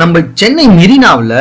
நம்ம சென்னை மெரினாவில்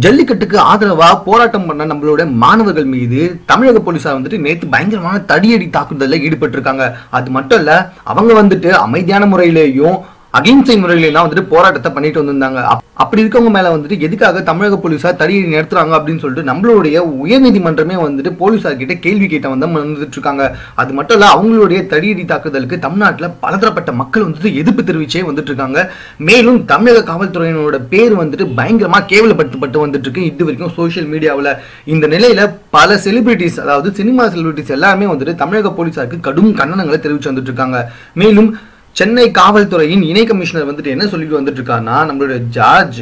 ஜல்லிக்கட்டுக்கு ஆதரவா போராட்டம் பண்ண நம்மளோட மாணவர்கள் மீது தமிழக போலீசார் நேற்று பயங்கரமான தடியடி தாக்குதலில் ஈடுபட்டு இருக்காங்க. அது மட்டும் இல்ல, அவங்க அமைதியான முறையிலேயும் அகிம்சை முறையிலாம் போராட்டத்தை பண்ணிட்டு வந்திருந்தாங்க. அப்படி இருக்கவங்க மேல எதுக்காக தமிழக போலீசார் தடியடி நடத்துறாங்க அப்படின்னு சொல்லிட்டு நம்மளுடைய உயர்நீதிமன்றமே போலீசார் கிட்ட கேள்வி கேட்ட வந்துட்டு இருக்காங்க. அது மட்டும் இல்ல, அவங்களுடைய தடியடி தாக்குதலுக்கு தமிழ்நாட்டில் பலதரப்பட்ட மக்கள் எதிர்ப்பு தெரிவிச்சே வந்துட்டு இருக்காங்க. மேலும் தமிழக காவல்துறையினோட பேர் பயங்கரமா கேவலப்பட்டு வந்துட்டு இருக்கு இது வரைக்கும் சோசியல் மீடியாவில். இந்த நிலையில பல செலிபிரிட்டிஸ், அதாவது சினிமா செலிபிரிட்டிஸ் எல்லாருமே தமிழக போலீசாருக்கு கடும் கண்டனங்களை தெரிவிச்சு வந்துட்டு இருக்காங்க. மேலும் சென்னை காவல்துறையின் இணை கமிஷனர் என்ன சொல்லிட்டு வந்துட்டு இருக்காருன்னா, நம்மளுடைய ஜார்ஜ்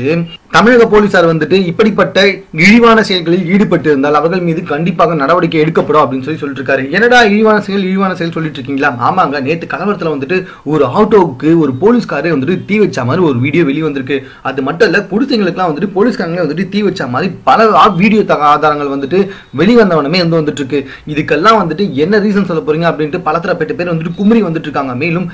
தமிழக போலீசார் இப்படிப்பட்ட இழிவான செயல்களில் ஈடுபட்டு இருந்தால் அவர்கள் மீது கண்டிப்பாக நடவடிக்கை எடுக்கப்படும் அப்படின்னு சொல்லிட்டு இருக்காரு. என்னடா இழிவான செயல் சொல்லிட்டு இருக்கீங்களா? ஆமாங்க, நேற்று கலவரத்துல ஒரு ஆட்டோவுக்கு ஒரு போலீஸ்காரே தீ வச்ச மாதிரி ஒரு வீடியோ வெளியே வந்திருக்கு. அது மட்டும் இல்ல, குடிசைங்களுக்குலாம் போலீஸ்காரங்களே தீ வச்ச மாதிரி பல வீடியோ ஆதாரங்கள் வெளிவந்தவனமே வந்துட்டு இருக்கு. இதுக்கெல்லாம் என்ன ரீசன் சொல்ல போறீங்க அப்படின்ட்டு பலதரப்பட்ட பேர் குமரி வந்துட்டு இருக்காங்க. மேலும்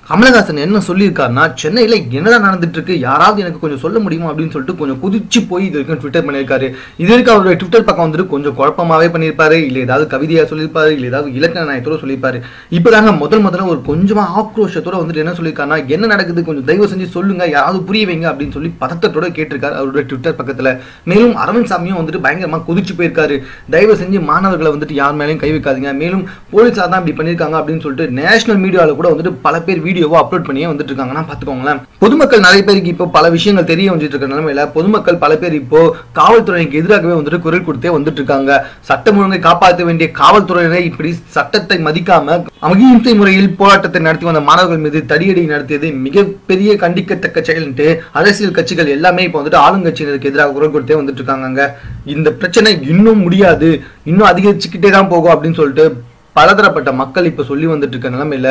கமலஹாசன் என்ன சொல்லியிருக்காருன்னா, சென்னையில என்னதான் நடந்துட்டு இருக்கு, யாராவது எனக்கு கொஞ்சம் சொல்ல முடியுமா அப்படின்னு சொல்லிட்டு கொஞ்சம் குதிச்சு போய் இது வரைக்கும் ட்விட்டர் பண்ணியிருக்காரு. இது வரைக்கும் அவருடைய ட்விட்டர் பக்கம் கொஞ்சம் குழப்பமாவே பண்ணியிருப்பாரு, இல்ல ஏதாவது கவிதையா சொல்லியிருப்பாரு, இல்ல ஏதாவது இலக்கண நாயத்தோட சொல்லியிருப்பாரு. இப்பதாங்க முதல்ல ஒரு கொஞ்சமா ஆக்ரோஷத்தோட என்ன சொல்லியிருக்காருன்னா, என்ன நடக்குது கொஞ்சம் தயவு செஞ்சு சொல்லுங்க, யாராவது புரிய வைங்க அப்படின்னு சொல்லி பதட்டத்தோட கேட்டிருக்காரு அவருடைய ட்விட்டர் பக்கத்துல. மேலும் அரவிந்த் சாமியும் பயங்கரமா குதிச்சு போயிருக்காரு. தயவு செஞ்சு மாணவர்களை யார் மேலேயும் கை வைக்காதீங்க, மேலும் போலீஸார் தான் இப்படி பண்ணியிருக்காங்க அப்படின்னு சொல்லிட்டு நேஷனல் மீடியாவில் கூட பல பேர் வீடியோவை அப்லோட் பண்ணியே வந்துட்டு இருக்காங்கன்னா பாத்துக்கோங்களேன். பொதுமக்கள் நிறைய பேருக்கு இப்போ பல விஷயங்கள் தெரிய வந்துட்டு இருக்க நிலைமையில பொதுமக்கள் பல பேர் இப்போ காவல்துறைக்கு எதிராகவே குரல் கொடுத்தே வந்துட்டு இருக்காங்க. சட்டம் ஒழுங்கை காப்பாற்ற வேண்டிய காவல்துறையினரை இப்படி சட்டத்தை மதிக்காம அகிம்சை முறையில் போராட்டத்தை நடத்தி வந்த மாணவர்கள் மீது தடியடி நடத்தியது மிகப்பெரிய கண்டிக்கத்தக்க செயல்ட்டு அரசியல் கட்சிகள் எல்லாமே இப்போ ஆளுங்கட்சியினருக்கு எதிராக குரல் கொடுத்தே வந்துட்டு இருக்காங்க. இந்த பிரச்சனை இன்னும் முடியாது, இன்னும் அதிகரிச்சுக்கிட்டே தான் போகும் அப்படின்னு சொல்லிட்டு பலதரப்பட்ட மக்கள் இப்ப சொல்லி வந்துட்டு இருக்க நிலைமையில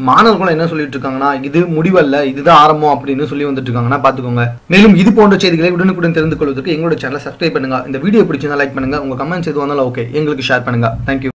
மாணவர்களும் என்ன சொல்லிட்டு இருக்காங்கன்னா, இது முடிவல்ல, இதுதான் ஆரம்பம் அப்படின்னு சொல்லி வந்துட்டு இருக்காங்கன்னா பாத்துக்கோங்க. மேலும் இது போன்ற செய்திகளை உடனுக்குடன் தெரிந்து கொள்வதற்கு எங்களோட சேனலை சப்ஸ்கிரைப் பண்ணுங்க. இந்த வீடியோ பிடிச்சிருந்தா லைக் பண்ணுங்க, உங்க கமெண்ட்ஸ் எதுவும் வந்தாலும் ஓகே எங்களுக்கு ஷேர் பண்ணுங்க. தேங்க்யூ.